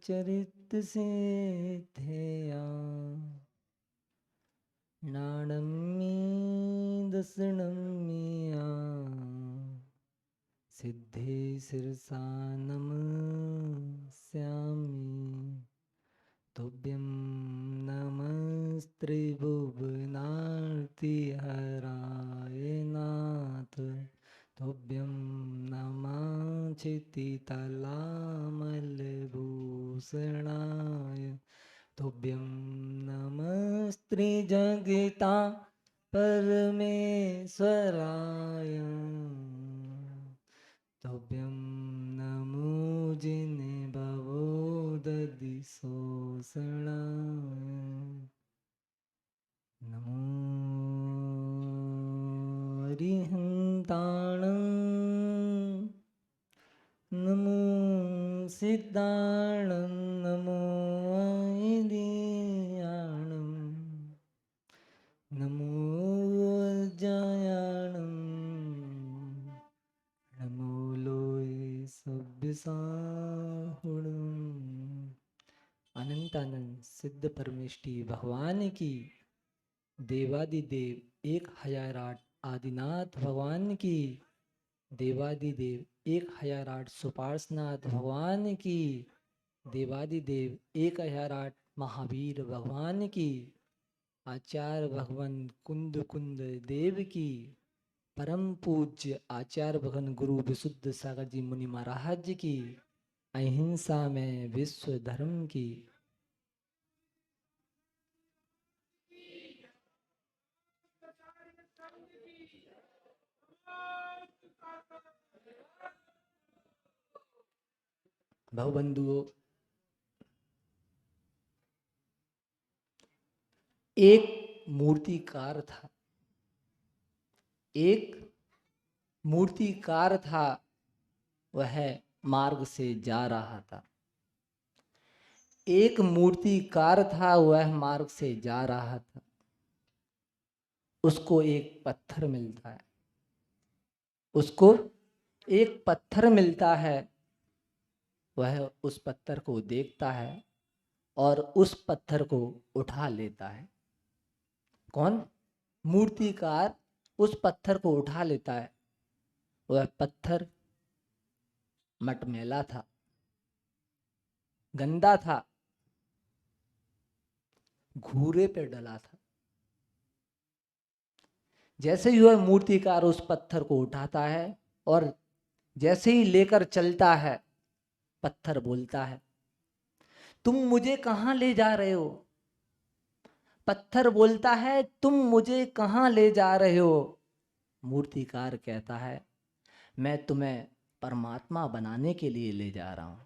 चरित से थेया नाणम्मी दसणम्मिया सिद्धे शिरसा नमस्यामि तुभ्यं नमस्त्रिभुवनार्तिहराय नाथ तुभ्यं नमः क्षितितलामलभूषणाय तुभ्यं नमस्त्रिजगता परमेश्वराय तुभ्यं नमो जिने भवो दधिशोषणाय नमो अरिहन्ताणं नमो सिद्धाणं नमो ऐदियाणं नमो अज्जायाणं नमो लोय सभ्यसाहुणम्। अनंत अनंत सिद्ध परमेष्टि भगवान की, देवादिदेव 1008 आदिनाथ भगवान की, देवादिदेव 1008 सुपार्श्वनाथ भगवान की, देवादिदेव 1008 महावीर भगवान की, आचार्य भगवान कुंद कुंद देव की, परम पूज्य आचार्य भगवान गुरु विशुद्ध सागर जी मुनि महाराज की, अहिंसा में विश्व धर्म की। भवबंधुओं, एक मूर्तिकार था, एक मूर्तिकार था। वह मार्ग से जा रहा था। एक मूर्तिकार था, वह मार्ग से जा रहा था। उसको एक पत्थर मिलता है, उसको एक पत्थर मिलता है। वह उस पत्थर को देखता है और उस पत्थर को उठा लेता है। कौन? मूर्तिकार उस पत्थर को उठा लेता है। वह पत्थर मटमैला था, गंदा था, घूरे पे डला था। जैसे ही वह मूर्तिकार उस पत्थर को उठाता है और जैसे ही लेकर चलता है, पत्थर बोलता है, तुम मुझे कहाँ ले जा रहे हो? पत्थर बोलता है, तुम मुझे कहाँ ले जा रहे हो? मूर्तिकार कहता है, मैं तुम्हें परमात्मा बनाने के लिए ले जा रहा हूं।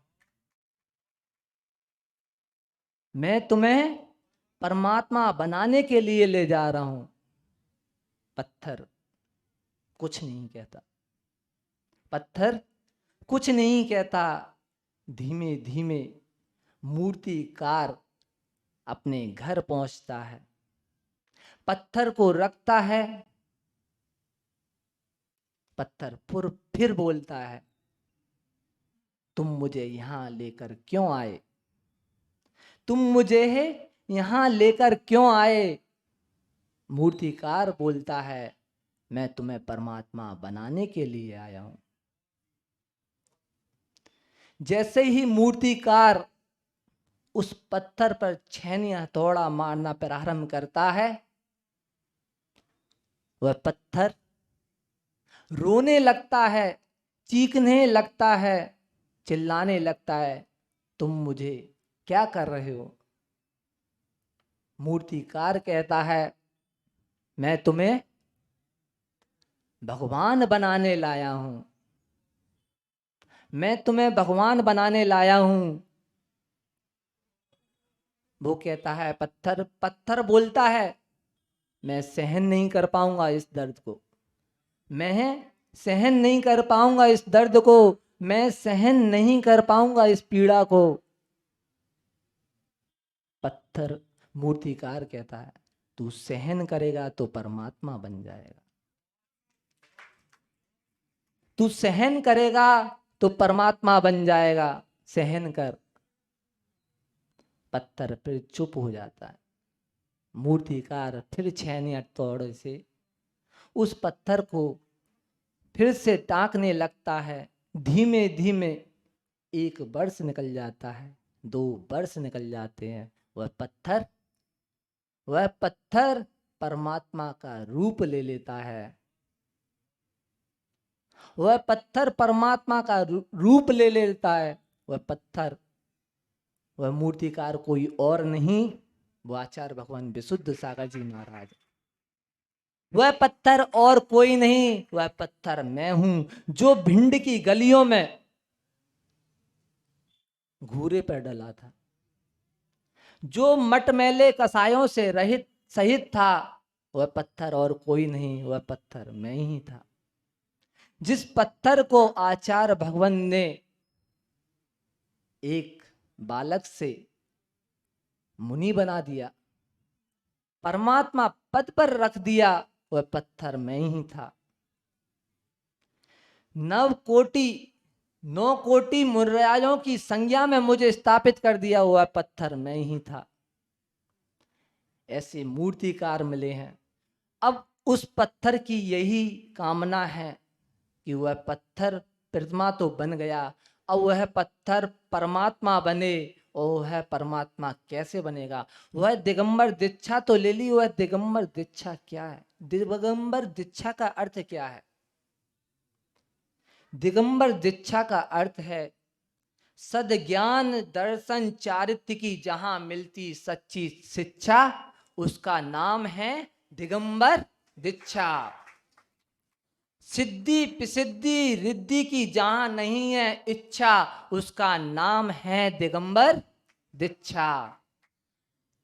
मैं तुम्हें परमात्मा बनाने के लिए ले जा रहा हूं। पत्थर कुछ नहीं कहता, पत्थर कुछ नहीं कहता। धीमे धीमे मूर्तिकार अपने घर पहुंचता है, पत्थर को रखता है। पत्थर फिर बोलता है, तुम मुझे यहां लेकर क्यों आए? तुम मुझे यहां लेकर क्यों आए? मूर्तिकार बोलता है, मैं तुम्हें परमात्मा बनाने के लिए आया हूं। जैसे ही मूर्तिकार उस पत्थर पर छेनी हथौड़ा मारना प्रारंभ करता है, वह पत्थर रोने लगता है, चीखने लगता है, चिल्लाने लगता है, तुम मुझे क्या कर रहे हो? मूर्तिकार कहता है, मैं तुम्हें भगवान बनाने लाया हूं। मैं तुम्हें भगवान बनाने लाया हूं। वो कहता है, पत्थर बोलता है, मैं सहन नहीं कर पाऊंगा इस दर्द को। मैं सहन नहीं कर पाऊंगा इस दर्द को। मैं सहन नहीं कर पाऊंगा इस पीड़ा को। पत्थर मूर्तिकार कहता है, तू सहन करेगा तो परमात्मा बन जाएगा। तू सहन करेगा तो परमात्मा बन जाएगा। सहन कर। पत्थर फिर चुप हो जाता है। मूर्तिकार फिर छैनी हथौड़े से उस पत्थर को फिर से टाँकने लगता है। धीमे धीमे 1 वर्ष निकल जाता है, 2 वर्ष निकल जाते हैं। वह पत्थर परमात्मा का रूप ले लेता है। वह पत्थर परमात्मा का रूप ले लेता है। वह पत्थर, वह मूर्तिकार कोई और नहीं, वो आचार्य भगवान विशुद्ध सागर जी महाराज। वह पत्थर और कोई नहीं, वह पत्थर मैं हूं, जो भिंड की गलियों में घूरे पर डला था, जो मटमैले कसायों से रहित सहित था। वह पत्थर और कोई नहीं, वह पत्थर मैं ही था। जिस पत्थर को आचार्य भगवान ने एक बालक से मुनि बना दिया, परमात्मा पद पर रख दिया, वह पत्थर मैं ही था। 9 कोटि मुर्राजों की संज्ञा में मुझे स्थापित कर दिया हुआ पत्थर मैं ही था। ऐसे मूर्तिकार मिले हैं। अब उस पत्थर की यही कामना है कि वह पत्थर प्रतिमा तो बन गया, अब वह पत्थर परमात्मा बने। और वह परमात्मा कैसे बनेगा? वह दिगंबर दीक्षा तो ले ली, वह दिगंबर दीक्षा क्या है? दिगंबर दीक्षा का अर्थ क्या है? दिगंबर दीक्षा का अर्थ है सद्ज्ञान दर्शन चारित्र्य की जहां मिलती सच्ची शिक्षा, उसका नाम है दिगंबर दीक्षा। सिद्धि प्रसिद्धि रिद्धि की जहां नहीं है इच्छा, उसका नाम है दिगंबर दीक्षा।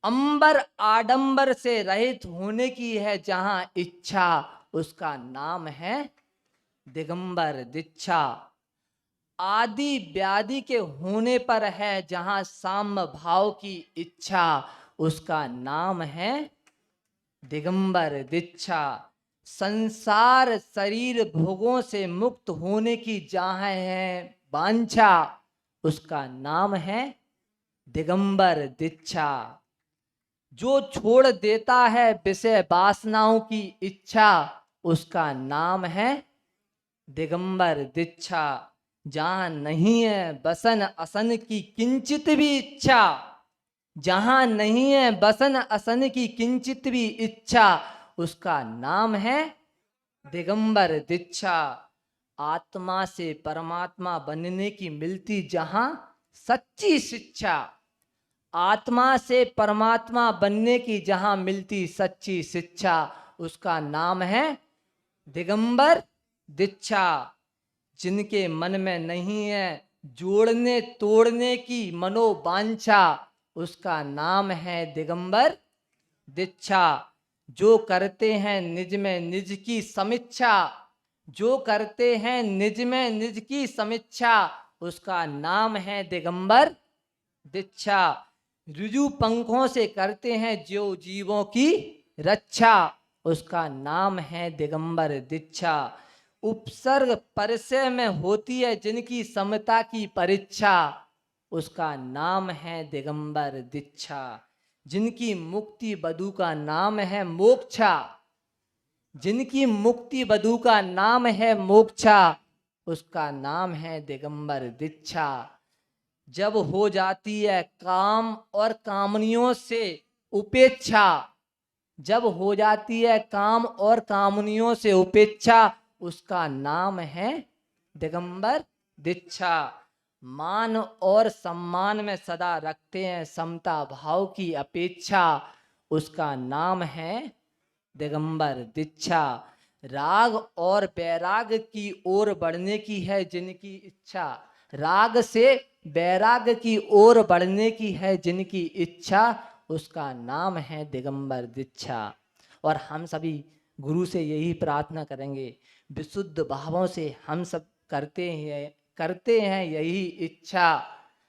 अंबर आडंबर से रहित होने की है जहां इच्छा, उसका नाम है दिगंबर दीक्षा। आदि व्याधि के होने पर है जहां साम्य भाव की इच्छा, उसका नाम है दिगंबर दीक्षा। संसार शरीर भोगों से मुक्त होने की जहां है वांछा, उसका नाम है दिगंबर दीक्षा। जो छोड़ देता है विषय वासनाओं की इच्छा, उसका नाम है दिगंबर दीक्षा। जहां नहीं है बसन असन की किंचित भी इच्छा, जहां नहीं है बसन असन की किंचित भी इच्छा, उसका नाम है दिगंबर दीक्षा। आत्मा से परमात्मा बनने की मिलती जहां सच्ची शिक्षा, आत्मा से परमात्मा बनने की जहां मिलती सच्ची शिक्षा, उसका नाम है दिगंबर दीक्षा। जिनके मन में नहीं है जोड़ने तोड़ने की मनोवांछा, उसका नाम है दिगंबर दीक्षा। जो करते हैं निज में निज की समीक्षा, जो करते हैं निज में निज की समीक्षा, उसका नाम है दिगंबर दीक्षा। ऋजु पंखों से करते हैं जो जीवों की रक्षा, उसका नाम है दिगंबर दीक्षा। उपसर्ग परिचय में होती है जिनकी समता की परीक्षा, उसका नाम है दिगंबर दीक्षा। जिनकी मुक्ति बधु का नाम है मोक्षा, जिनकी मुक्ति बधु का नाम है मोक्षा, उसका नाम है दिगंबर दीक्षा। जब हो जाती है काम और कामनियों से उपेक्षा, जब हो जाती है काम और कामनियों से उपेक्षा, उसका नाम है दिगंबर दीक्षा। मान और सम्मान में सदा रखते हैं समता भाव की अपेक्षा, उसका नाम है दिगंबर दीक्षा। राग और वैराग की ओर बढ़ने की है जिनकी इच्छा, राग से वैराग की ओर बढ़ने की है जिनकी इच्छा, उसका नाम है दिगंबर दीक्षा। और हम सभी गुरु से यही प्रार्थना करेंगे, विशुद्ध भावों से हम सब करते हैं यही इच्छा,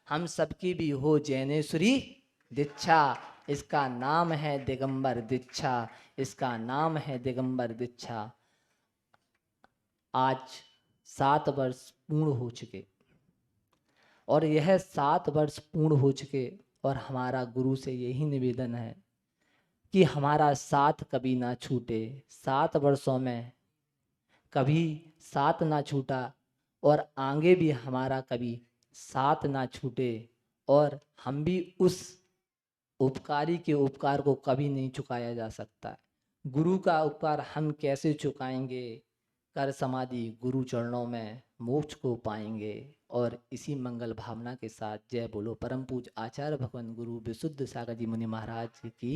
हम सबकी भी हो जैनेश्वरी दीक्षा। इसका नाम है दिगंबर दीक्षा, इसका नाम है दिगंबर दीक्षा। आज 7 वर्ष पूर्ण हो चुके, और यह 7 वर्ष पूर्ण हो चुके और हमारा गुरु से यही निवेदन है कि हमारा साथ कभी ना छूटे। 7 वर्षों में कभी साथ ना छूटा और आगे भी हमारा कभी साथ ना छूटे, और हम भी उस उपकारी के उपकार को कभी नहीं चुकाया जा सकता है। गुरु का उपकार हम कैसे चुकाएंगे? कर समाधि गुरु चरणों में मोक्ष को पाएंगे। और इसी मंगल भावना के साथ जय बोलो परम पूज आचार्य भगवान गुरु विशुद्ध सागर जी मुनि महाराज की